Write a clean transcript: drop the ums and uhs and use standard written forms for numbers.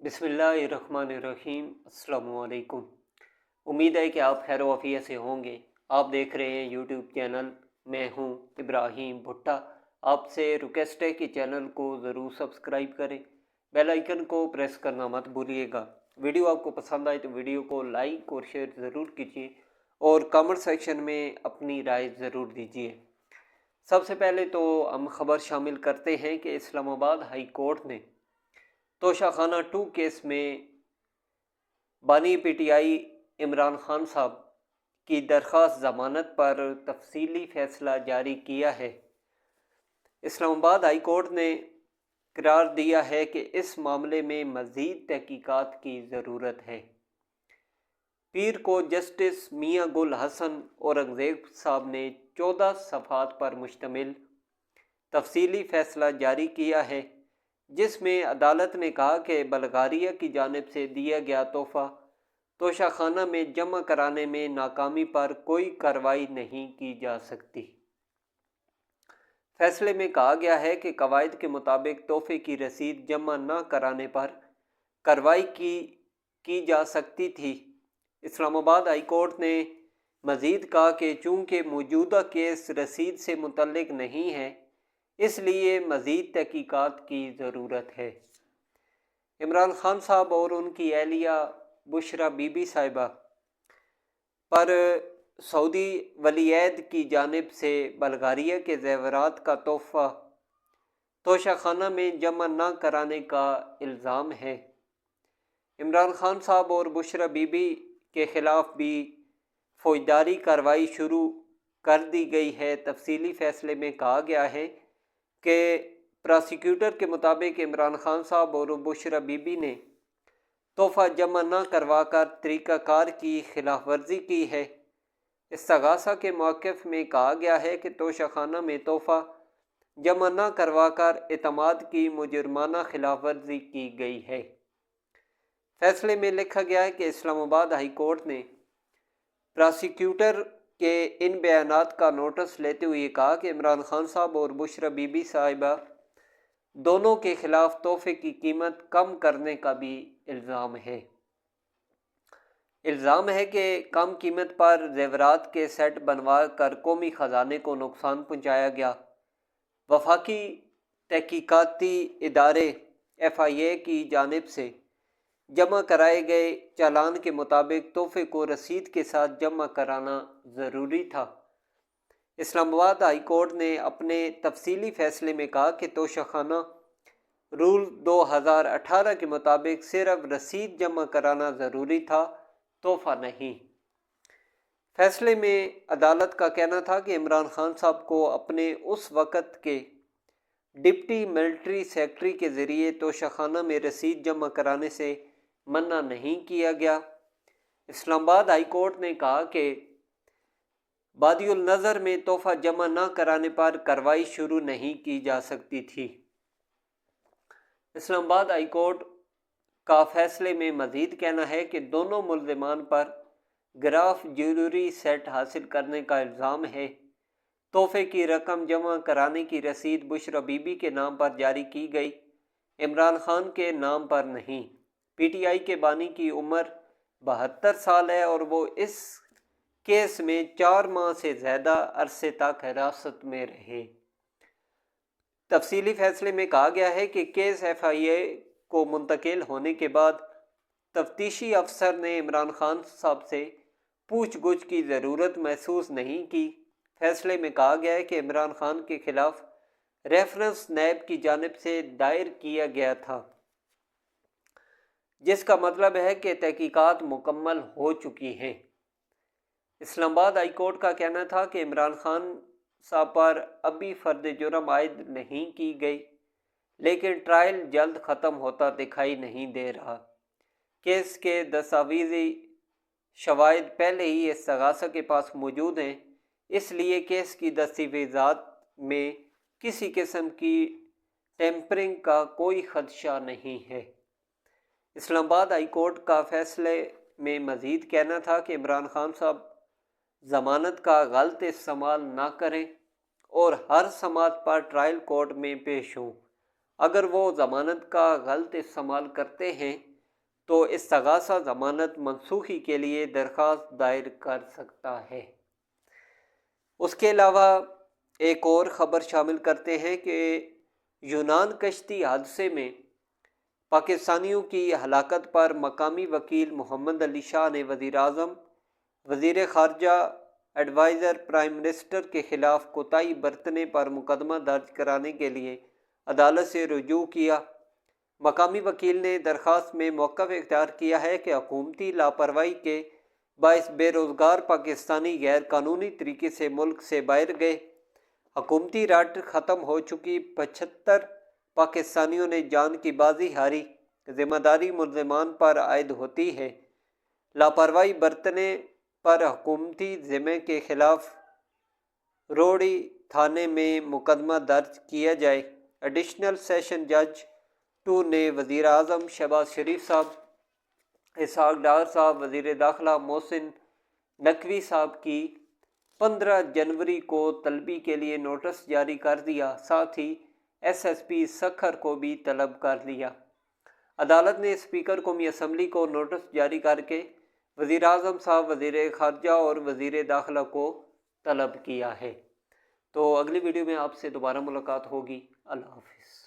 बिस्मिल्लाहिर्रहमानिर्रहीम। अस्सलाम वालेकुम। उम्मीद है कि आप खैर वफ़ियत से होंगे। आप देख रहे हैं यूट्यूब चैनल। मैं हूं इब्राहिम भुट्टा। आपसे रिक्वेस्ट है कि चैनल को ज़रूर सब्सक्राइब करें, बेल आइकन को प्रेस करना मत भूलिएगा। वीडियो आपको पसंद आए तो वीडियो को लाइक और शेयर ज़रूर कीजिए और कमेंट सेक्शन में अपनी राय ज़रूर दीजिए। सबसे पहले तो हम खबर शामिल करते हैं कि इस्लामाबाद हाई कोर्ट ने तोशाखाना 2 केस में बानी पीटीआई इमरान खान साहब की दरख्वास्त ज़मानत पर तफसीली फ़ैसला जारी किया है। इस्लामाबाद हाई कोर्ट ने करार दिया है कि इस मामले में मज़ीद तहकीकात की ज़रूरत है। पीर को जस्टिस मियां गुल हसन औरंगज़ेब साहब ने 14 सफ़हात पर मुश्तमिल तफसीली फ़ैसला जारी किया है, जिसमें अदालत ने कहा कि बल्गारिया की जानिब से दिया गया तोहफ़ा तोशाखाना में जमा कराने में नाकामी पर कोई कार्रवाई नहीं की जा सकती। फैसले में कहा गया है कि कवायद के मुताबिक तोहफे की रसीद जमा न कराने पर कार्रवाई की जा सकती थी। इस्लामाबाद हाई कोर्ट ने मज़ीद कहा कि चूँकि मौजूदा केस रसीद से मुतल्लिक नहीं है, इसलिए मज़ीद तहकीकात की ज़रूरत है। इमरान खान साहब और उनकी अहलिया बुशरा बीबी साहिबा पर सऊदी वलीअहद की जानिब से बल्गारिया के ज़ेवरात का तोहफ़ा तोशाखाना में जमा न कराने का इल्ज़ाम है। इमरान खान साहब और बुशरा बीबी के ख़िलाफ़ भी फ़ौजदारी कार्रवाई शुरू कर दी गई है। तफसीली फ़ैसले में कहा गया है कि प्रोसिक्यूटर के मुताबिक इमरान खान साहब और बुशरा बीबी ने तोहफ़ा जमा न करवाकर तरीक़ाकार की खिलाफ वर्जी की है। इस्तग़ासा के मौक़िफ़ में कहा गया है कि तोशाखाना में तोहफ़ा जमा न करवाकर एतमाद की मुजरमाना खिलाफ वर्जी की गई है। फैसले में लिखा गया है कि इस्लामाबाद हाई कोर्ट ने प्रोसिक्यूटर के इन बयानात का नोटिस लेते हुए कहा कि इमरान खान साहब और बुशरा बीबी साहिबा दोनों के खिलाफ तोहफे की कीमत कम करने का भी इल्ज़ाम है कि कम कीमत पर ज़ेवरात के सेट बनवा कर कौमी ख़जाने को नुकसान पहुँचाया गया। वफाकी तहकीकाती इदारे FIA की जानिब से जमा कराए गए चालान के मुताबिक तोहफे को रसीद के साथ जमा कराना ज़रूरी था। इस्लामाबाद हाई कोर्ट ने अपने तफसीली फ़ैसले में कहा कि तोशाखाना रूल 2018 के मुताबिक सिर्फ रसीद जमा कराना ज़रूरी था, तोहफ़ा नहीं। फैसले में अदालत का कहना था कि इमरान खान साहब को अपने उस वक़्त के डिप्टी मिलिट्री सेक्रेटरी के ज़रिए तोशाखाना में रसीद जमा कराने से मना नहीं किया गया। इस्लामाबाद हाई कोर्ट ने कहा कि बादियुल नज़र में तोहफ़ा जमा न कराने पर कार्रवाई शुरू नहीं की जा सकती थी। इस्लामाबाद हाई कोर्ट का फैसले में मज़ीद कहना है कि दोनों मुल्ज़िमान पर ग्राफ ज्वेलरी सेट हासिल करने का इल्ज़ाम है। तोहफे की रकम जमा कराने की रसीद बुशरा बीबी के नाम पर जारी की गई, इमरान खान के नाम पर नहीं। PTI के बानी की उम्र 72 साल है और वो इस केस में 4 माह से ज़्यादा अरसे तक हिरासत में रहे। तफसीली फ़ैसले में कहा गया है कि केस FIA को मुंतकिल होने के बाद तफ्तीशी अफसर ने इमरान खान साहब से पूछ गुछ की ज़रूरत महसूस नहीं की। फैसले में कहा गया है कि इमरान खान के खिलाफ रेफरेंस नैब की जानिब से दायर किया गया था, जिसका मतलब है कि तहकीकात मुकम्मल हो चुकी हैं। इस्लामाबाद हाई कोर्ट का कहना था कि इमरान खान साहब पर अभी फर्द जुर्म आयद नहीं की गई, लेकिन ट्रायल जल्द ख़त्म होता दिखाई नहीं दे रहा। केस के दस्तावेज़ी शवाहिद पहले ही इस्तग़ासा के पास मौजूद हैं, इसलिए केस की दस्तावेज़ात में किसी किस्म की टेम्परिंग का कोई ख़दशा नहीं है। इस्लामाबाद हाई कोर्ट का फैसले में मज़ीद कहना था कि इमरान खान साहब ज़मानत का गलत इस्तेमाल ना करें और हर समात पर ट्रायल कोर्ट में पेश हों। अगर वो ज़मानत का गलत इस्तेमाल करते हैं تو استغاثہ ضمانت منسوخی کے لیے درخواست دائر کر سکتا ہے۔ اس کے علاوہ ایک اور خبر شامل کرتے ہیں کہ یونان کشتی حادثے میں پاکستانیوں کی ہلاکت پر مقامی وکیل محمد علی شاہ نے وزیر اعظم، وزیر خارجہ، ایڈوائزر پرائم منسٹر کے خلاف کوتاہی برتنے پر مقدمہ درج کرانے کے لیے عدالت سے رجوع کیا۔ مقامی وکیل نے درخواست میں موقف اختیار کیا ہے کہ حکومتی لاپرواہی کے باعث بے روزگار پاکستانی غیر قانونی طریقے سے ملک سے باہر گئے۔ حکومتی راٹ ختم ہو چکی 75 پاکستانیوں نے جان کی بازی ہاری۔ ذمہ داری ملزمان پر عائد ہوتی ہے۔ لاپرواہی برتنے پر حکومتی ذمے کے خلاف روڑی تھانے میں مقدمہ درج کیا جائے۔ ایڈیشنل سیشن جج 2 نے وزیر اعظم شہباز شریف صاحب، اسحاق ڈار صاحب، وزیر داخلہ محسن نقوی صاحب کی 15 جنوری کو طلبی کے لیے نوٹس جاری کر دیا، ساتھ ہی ایس ایس پی سکھر کو بھی طلب کر لیا۔ عدالت نے اسپیکر قومی اسمبلی کو نوٹس جاری کر کے وزیر اعظم صاحب، وزیر خارجہ اور وزیر داخلہ کو طلب کیا ہے۔ تو اگلی ویڈیو میں آپ سے دوبارہ ملاقات ہوگی۔ اللہ حافظ۔